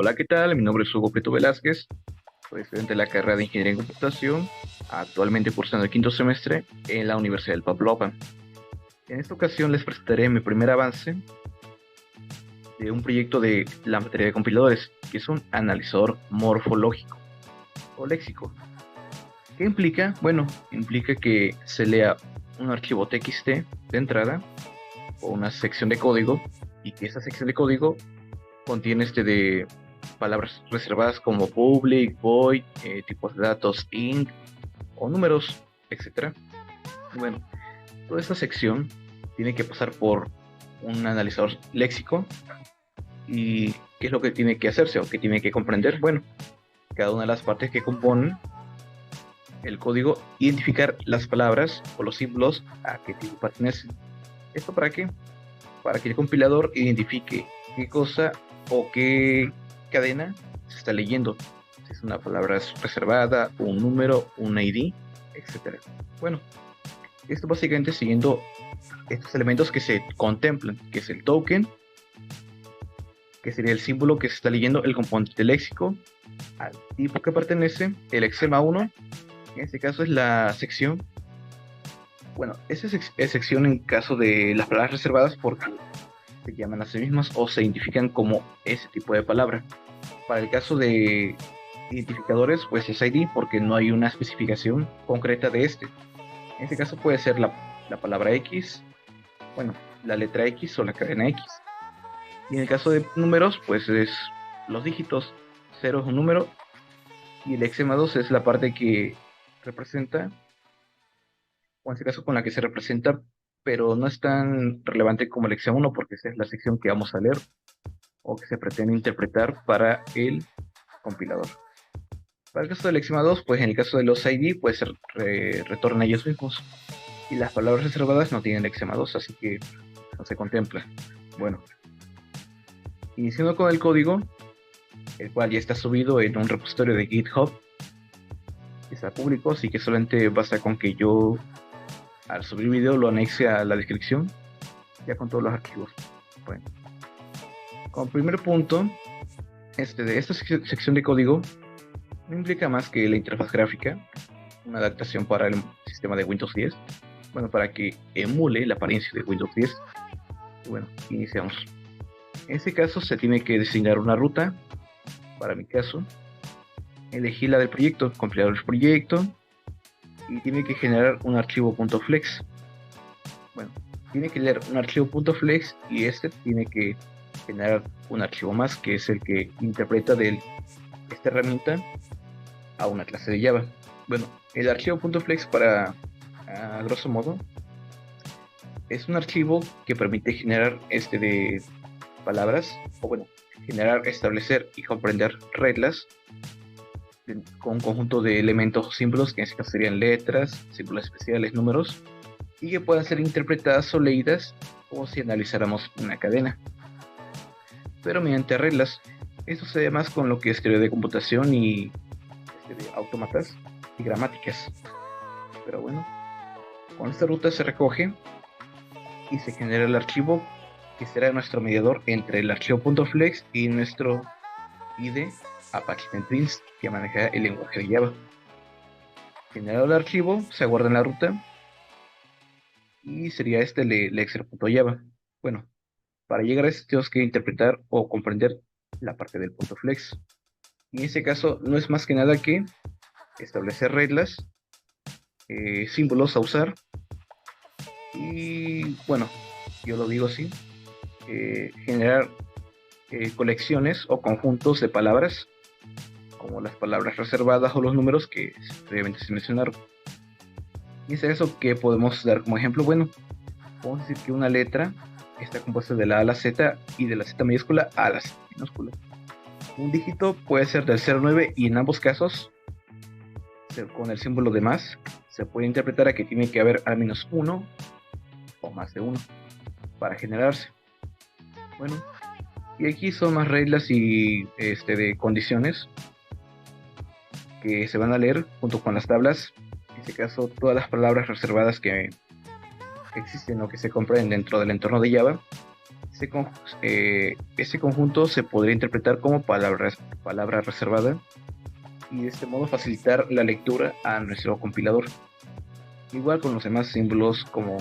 Hola, ¿qué tal? Mi nombre es Hugo Prieto Velázquez, soy estudiante de la carrera de Ingeniería en Computación, actualmente cursando el quinto semestre en la Universidad del Pablo. En esta ocasión les presentaré mi primer avance de un proyecto de la materia de compiladores, que es un analizador morfológico o léxico. ¿Qué implica? Bueno, implica que se lea un archivo TXT de entrada o una sección de código y que esa sección de código contiene de palabras reservadas como public, void, tipos de datos int o números, etcétera. Bueno, toda esta sección tiene que pasar por un analizador léxico. ¿Y qué es lo que tiene que hacerse o qué tiene que comprender? Bueno, cada una de las partes que componen el código, identificar las palabras o los símbolos a qué tipo pertenecen. ¿Esto para qué? Para que el compilador identifique qué cosa o qué cadena se está leyendo. Si es una palabra reservada, un número, un ID, etcétera. Bueno, esto básicamente siguiendo estos elementos que se contemplan, que es el token, que sería el símbolo que se está leyendo, el componente léxico, al tipo que pertenece, el extrema 1, en este caso es la sección. Bueno, esa es sección en caso de las palabras reservadas porque se llaman a sí mismas o se identifican como ese tipo de palabra. Para el caso de identificadores, pues es ID porque no hay una especificación concreta de este. En este caso puede ser la palabra X, bueno, la letra X o la cadena X. Y en el caso de números, pues es los dígitos. Cero es un número y el hexema 2 es la parte que representa, o en este caso con la que se representa, pero no es tan relevante como el hexema 1 porque esa es la sección que vamos a leer o que se pretende interpretar para el compilador. Para el caso del Lexima 2, pues en el caso de los ID, pues retornan ellos mismos. Y las palabras reservadas no tienen Lexema 2, así que no se contempla. Bueno, iniciando con el código, el cual ya está subido en un repositorio de GitHub, que está público, así que solamente basta con que yo al subir el video lo anexe a la descripción, ya con todos los archivos. Bueno, como primer punto, de esta sección de código no implica más que la interfaz gráfica, una adaptación para el sistema de Windows 10, bueno, para que emule la apariencia de Windows 10. Y bueno, iniciamos. En este caso se tiene que designar una ruta, para mi caso, elegir la del proyecto, compilar el proyecto, y tiene que generar un archivo .flex. Bueno, tiene que leer un archivo .flex y este tiene que generar un archivo más, que es el que interpreta de esta herramienta a una clase de Java. Bueno, el archivo .flex para, a grosso modo, es un archivo que permite generar de palabras, o bueno, generar, establecer y comprender reglas con un conjunto de elementos o símbolos, que en este caso serían letras, símbolos especiales, números, y que puedan ser interpretadas o leídas como si analizáramos una cadena, pero mediante reglas. Esto se ve más con lo que es teoría de computación y de autómatas y gramáticas. Pero bueno, con esta ruta se recoge y se genera el archivo que será nuestro mediador entre el archivo .flex y nuestro IDE Apache NetBeans que maneja el lenguaje de Java. Generado el archivo, se guarda en la ruta y sería el exer.java. Bueno, para llegar a este tenemos que interpretar o comprender la parte del .flex. Y en este caso no es más que nada que establecer reglas, símbolos a usar y bueno, yo lo digo así, generar colecciones o conjuntos de palabras, como las palabras reservadas o los números que previamente se mencionaron. Y es eso que podemos dar como ejemplo. Bueno, podemos decir que una letra está compuesta de la A a la Z y de la Z mayúscula a la Z minúscula. Un dígito puede ser del 0 al 9 y en ambos casos, con el símbolo de más, se puede interpretar a que tiene que haber al menos uno o más de uno para generarse. Bueno, y aquí son más reglas y de condiciones que se van a leer junto con las tablas. En este caso, todas las palabras reservadas que existen o que se comprenden dentro del entorno de Java Ese conjunto se podría interpretar como palabra reservada y de este modo facilitar la lectura a nuestro compilador. Igual con los demás símbolos como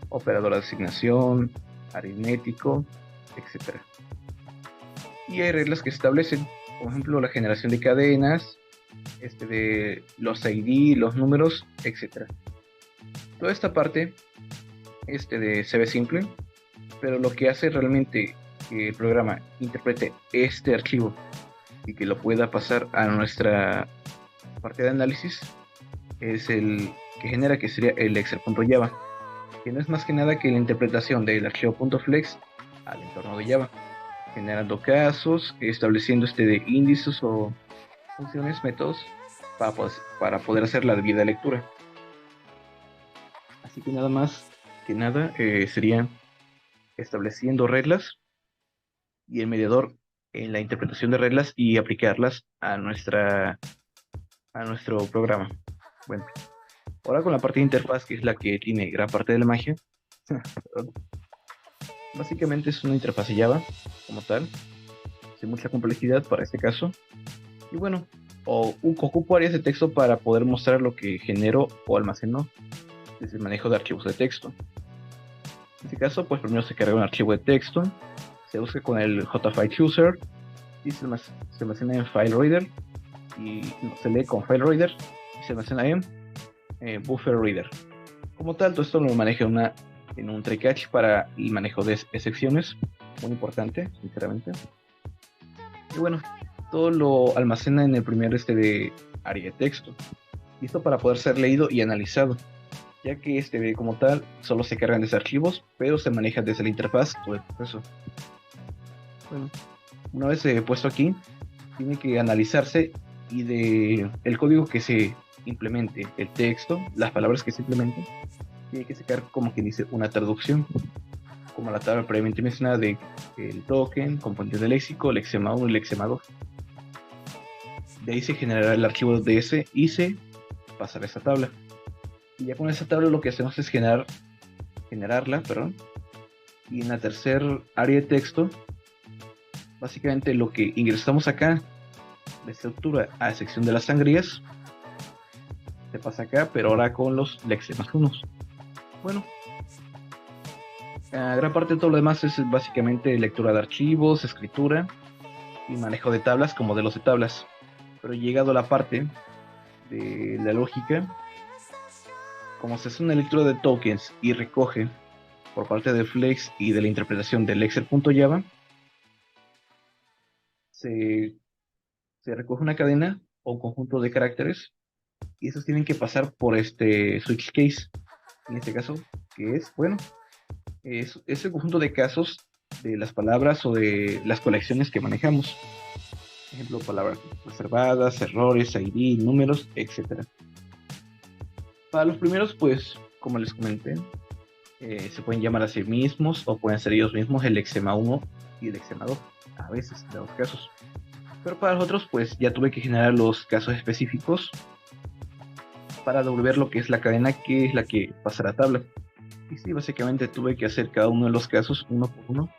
operador de asignación, aritmético, etcétera. Y hay reglas que se establecen, por ejemplo, la generación de cadenas, de los ID, los números, etcétera. Toda esta parte se ve simple, pero lo que hace realmente que el programa interprete este archivo y que lo pueda pasar a nuestra parte de análisis es el que genera, que sería el Excel.java, que no es más que nada que la interpretación del archivo .flex al entorno de Java, generando casos, estableciendo de índices o funciones, métodos para poder hacer la debida lectura. Así que nada más que nada sería estableciendo reglas y el mediador en la interpretación de reglas y aplicarlas a nuestro programa. Bueno, ahora con la parte de interfaz, que es la que tiene gran parte de la magia. Básicamente es una interfaz de Java como tal, sin mucha complejidad para este caso. Y bueno, ocupo áreas de texto para poder mostrar lo que genero o almaceno desde el manejo de archivos de texto. En este caso, pues primero se carga un archivo de texto, se busca con el jfile-chooser y se almacena en FileReader y se lee con FileReader y se almacena en BufferReader. Como tal, todo esto lo maneja en un try catch para el manejo de excepciones, muy importante, sinceramente. Y bueno, todo lo almacena en el primer de área de texto, y esto para poder ser leído y analizado, ya que como tal solo se cargan desde archivos, pero se maneja desde la interfaz todo el proceso. Bueno, una vez puesto aquí, tiene que analizarse y de el código que se implemente, el texto, las palabras que se implementen, tiene que sacar como quien dice una traducción, como la tabla previamente mencionada de el token, componente del léxico, lexema 1 y lexema 2. De ahí se generará el archivo DS y se pasará a esa tabla. Y ya con esa tabla lo que hacemos es generarla, y en la tercer área de texto, básicamente lo que ingresamos acá, la estructura a excepción de las sangrías, se pasa acá, pero ahora con los lexemas 1. Bueno, gran parte de todo lo demás es básicamente lectura de archivos, escritura y manejo de tablas con modelos de tablas. Pero llegado a la parte de la lógica, como se hace una lectura de tokens y recoge por parte de Flex y de la interpretación del Excel.java, se recoge una cadena o un conjunto de caracteres y esos tienen que pasar por switch case. En este caso, que es, bueno, es el conjunto de casos de las palabras o de las colecciones que manejamos. Por ejemplo, palabras reservadas, errores, ID, números, etc. Para los primeros, pues, como les comenté, se pueden llamar a sí mismos o pueden ser ellos mismos el lexema 1 y el lexema 2, a veces, en los casos. Pero para los otros, pues, ya tuve que generar los casos específicos para devolver lo que es la cadena, que es la que pasa a la tabla. Y sí, básicamente tuve que hacer cada uno de los casos uno por uno,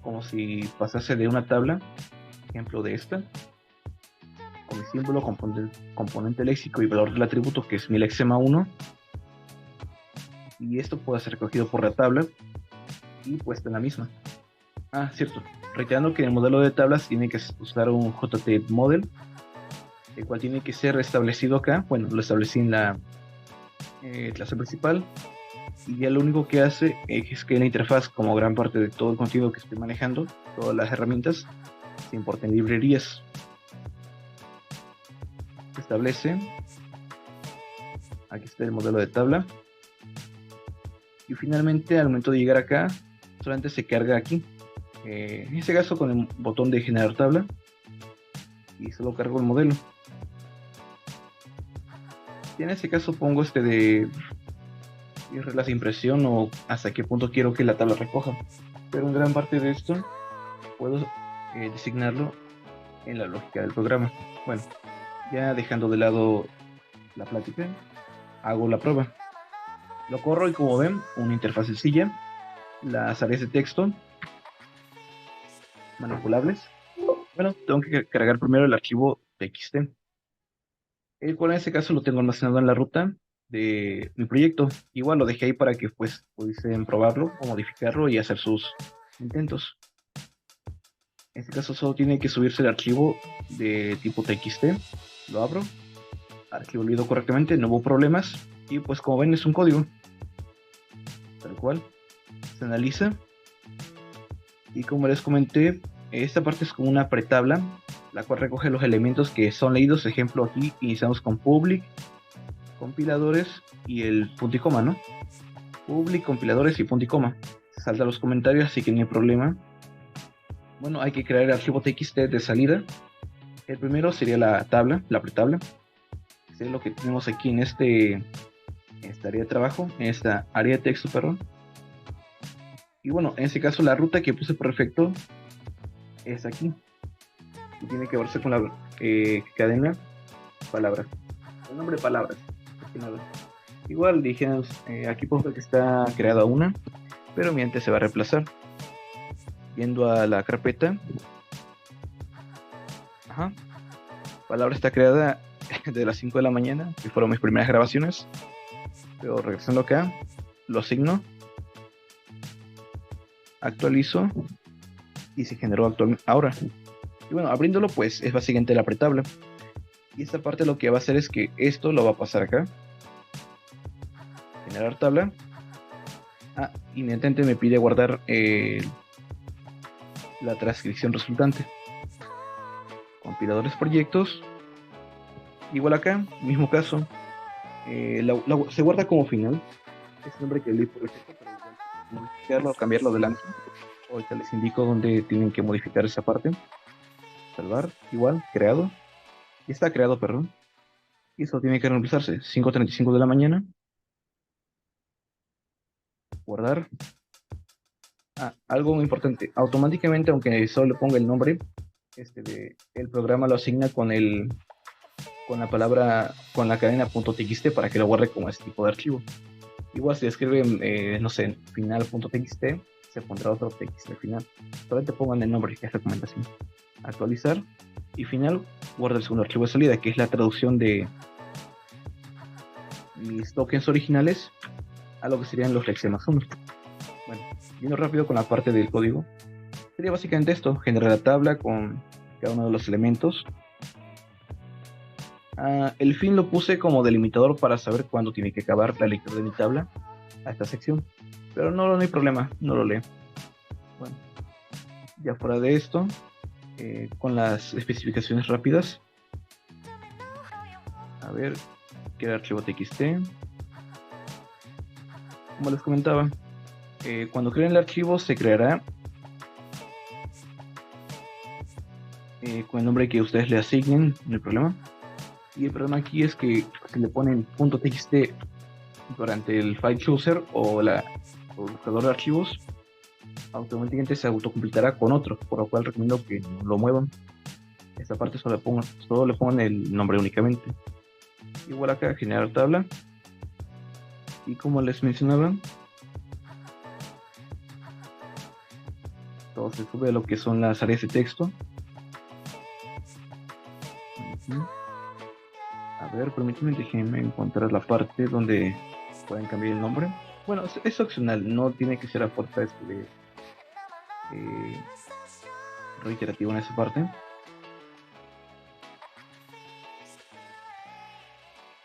como si pasase de una tabla, ejemplo de esta, con mi símbolo, componente léxico y valor del atributo, que es mi lexema 1, y esto puede ser recogido por la tabla y puesto en la misma. Ah, cierto, reiterando que en el modelo de tablas tiene que usar un JT model, el cual tiene que ser establecido acá. Bueno, lo establecí en la clase principal, y ya lo único que hace es que la interfaz, como gran parte de todo el contenido que estoy manejando, todas las herramientas, se importen librerías. Se establece, aquí está el modelo de tabla, y finalmente al momento de llegar acá, solamente se carga aquí, en este caso con el botón de generar tabla, y solo cargo el modelo. Y en este caso pongo de reglas de impresión o hasta qué punto quiero que la tabla recoja, pero en gran parte de esto puedo designarlo en la lógica del programa. Bueno, ya dejando de lado la plática, hago la prueba. Lo corro y como ven, una interfaz sencilla, las áreas de texto manipulables. Bueno, tengo que cargar primero el archivo txt, el cual en este caso lo tengo almacenado en la ruta de mi proyecto. Igual lo dejé ahí para que pues pudiesen probarlo o modificarlo y hacer sus intentos. En este caso solo tiene que subirse el archivo de tipo txt. Lo abro, archivo leído correctamente, no hubo problemas. Y pues como ven es un código, tal cual. Se analiza. Y como les comenté, esta parte es como una pretabla, la cual recoge los elementos que son leídos. Ejemplo, aquí iniciamos con public, compiladores y el punto y coma, ¿no? Public, compiladores y punto y coma. Salta los comentarios, así que no hay problema. Bueno, hay que crear el archivo txt de salida. El primero sería la tabla, la pretabla. Es lo que tenemos aquí en esta área de trabajo, en esta área de texto, perdón. Y bueno, en este caso la ruta que puse por defecto es aquí. Y tiene que verse con la cadena palabras. El nombre palabras. Igual dijimos, aquí por que está creada una, pero mi antes se va a reemplazar. Yendo a la carpeta. Ajá. Palabra está creada de las 5 de la mañana, que fueron mis primeras grabaciones. Pero regresando acá, lo asigno, actualizo y se generó ahora. Y bueno, abriéndolo pues es básicamente la pretabla. Y esta parte lo que va a hacer es que esto lo va a pasar acá. Generar tabla. Inmediatamente me pide guardar la transcripción resultante. Compiladores proyectos. Igual acá, mismo caso. Se guarda como final. Es el nombre que leí por defecto, pero modificarlo o cambiarlo adelante. Ahorita les indico dónde tienen que modificar esa parte. Salvar, igual, creado. Y está creado, perdón. Y eso tiene que reemplazarse. 5:35 de la mañana. Guardar. Algo muy importante. Automáticamente, aunque solo le ponga el nombre, el programa lo asigna con la palabra, con la cadena .txt para que lo guarde como este tipo de archivo. Igual si escriben, no sé, final.txt, se pondrá otro txt final. Solamente pongan el nombre, que es recomendación. Actualizar. Y final, guarda el segundo archivo de salida, que es la traducción de mis tokens originales a lo que serían los lexemas 1. Bueno, yendo rápido con la parte del código, sería básicamente esto: generar la tabla con cada uno de los elementos. El fin lo puse como delimitador para saber cuándo tiene que acabar la lectura de mi tabla a esta sección, pero no hay problema, no lo leo. Bueno, ya fuera de esto, con las especificaciones rápidas, a ver, queda archivo txt. Como les comentaba, cuando creen el archivo se creará con el nombre que ustedes le asignen, no hay problema. Y el problema aquí es que si le ponen .txt durante el file chooser o el buscador de archivos, automáticamente se autocompletará con otro, por lo cual recomiendo que no lo muevan. Esta parte solo le pongan el nombre únicamente. Igual acá, generar tabla. Y como les mencionaba, todo se sube a lo que son las áreas de texto. A ver, permítanme, déjenme encontrar la parte donde pueden cambiar el nombre. Bueno, es opcional, no tiene que ser a fuerza reiterativo en esa parte.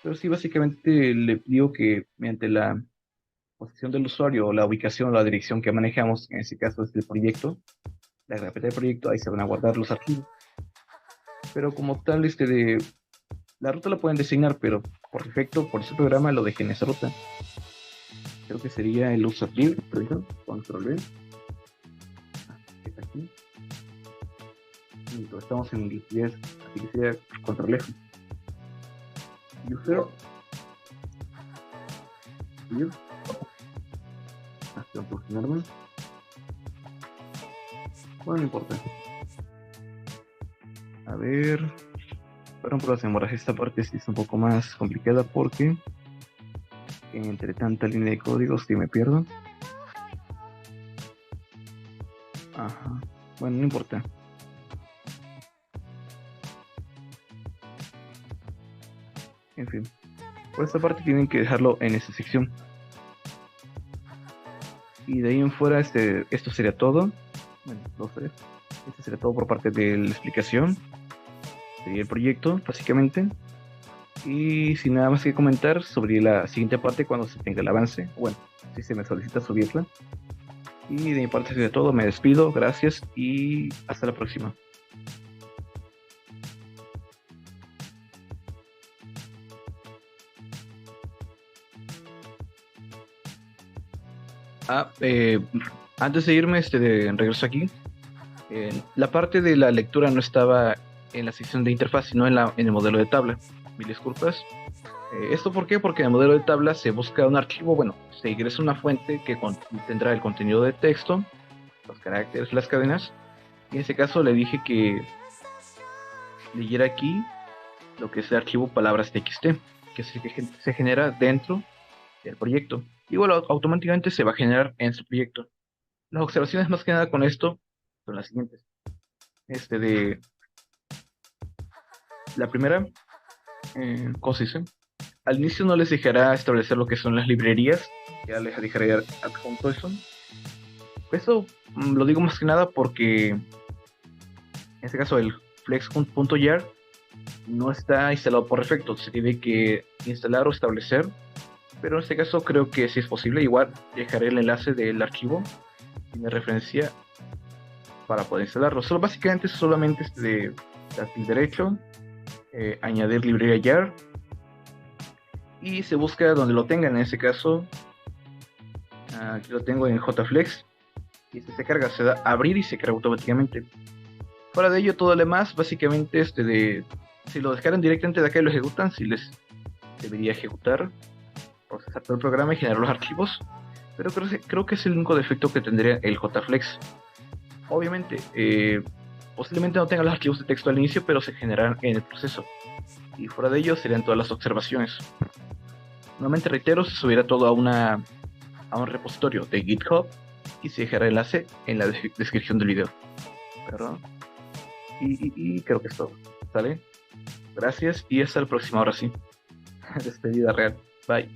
Pero sí, básicamente le digo que mediante la posición del usuario o la ubicación o la dirección que manejamos, en este caso es el proyecto, la carpeta de proyecto, ahí se van a guardar los archivos. Pero como tal, la ruta la pueden designar, pero por defecto, por ese programa lo dejé en esa ruta. Creo que sería el user libre, control V. Está aquí. Estamos en inglés, así que sería control F. User. Here. Hasta posicionarme. Bueno, no importa. A ver. Perdón por las demoras. Esta parte sí es un poco más complicada porque entre tanta línea de códigos que me pierdo. Ajá. Bueno, no importa. En fin, por esta parte tienen que dejarlo en esta sección. Y de ahí en fuera, esto sería todo. Bueno, dos, tres. Esto sería todo por parte de la explicación. Sería el proyecto, básicamente. Y sin nada más que comentar sobre la siguiente parte cuando se tenga el avance. Bueno, si se me solicita subirla. Y de mi parte sería todo. Me despido. Gracias y hasta la próxima. Ah, antes de irme, de regreso aquí, la parte de la lectura no estaba en la sección de interfaz, sino en el modelo de tabla. Mil disculpas. ¿Esto por qué? Porque en el modelo de tabla se busca un archivo, bueno, se ingresa una fuente que tendrá el contenido de texto, los caracteres, las cadenas, y en ese caso le dije que leyera aquí lo que es el archivo palabras.txt, que se genera dentro del proyecto. Igual automáticamente se va a generar en su proyecto. Las observaciones más que nada con esto son las siguientes. De la primera, ¿cómo se dice? Al inicio no les dejará establecer lo que son las librerías, ya les dejaré adjunto eso. Eso lo digo más que nada porque en este caso el flex.jar no está instalado por defecto, se tiene que instalar o establecer, pero en este caso creo que si es posible, igual dejaré el enlace del archivo tiene referencia para poder instalarlo. Solo básicamente solamente de dar clic derecho, añadir librería jar y se busca donde lo tengan. En este caso aquí lo tengo en JFlex y se carga, se da a abrir y se carga automáticamente. Fuera de ello, todo lo demás, básicamente, si lo dejaran directamente de acá y lo ejecutan, si les debería ejecutar, procesar todo el programa y generar los archivos. Pero creo que es el único defecto que tendría el JFlex. Obviamente, posiblemente no tenga los archivos de texto al inicio, pero se generarán en el proceso. Y fuera de ello serían todas las observaciones. Nuevamente reitero, se subirá todo a un repositorio de GitHub y se dejará el enlace en la descripción del video. Perdón. Y creo que es todo. ¿Sale? Gracias y hasta la próxima, ahora sí. Despedida real. Bye.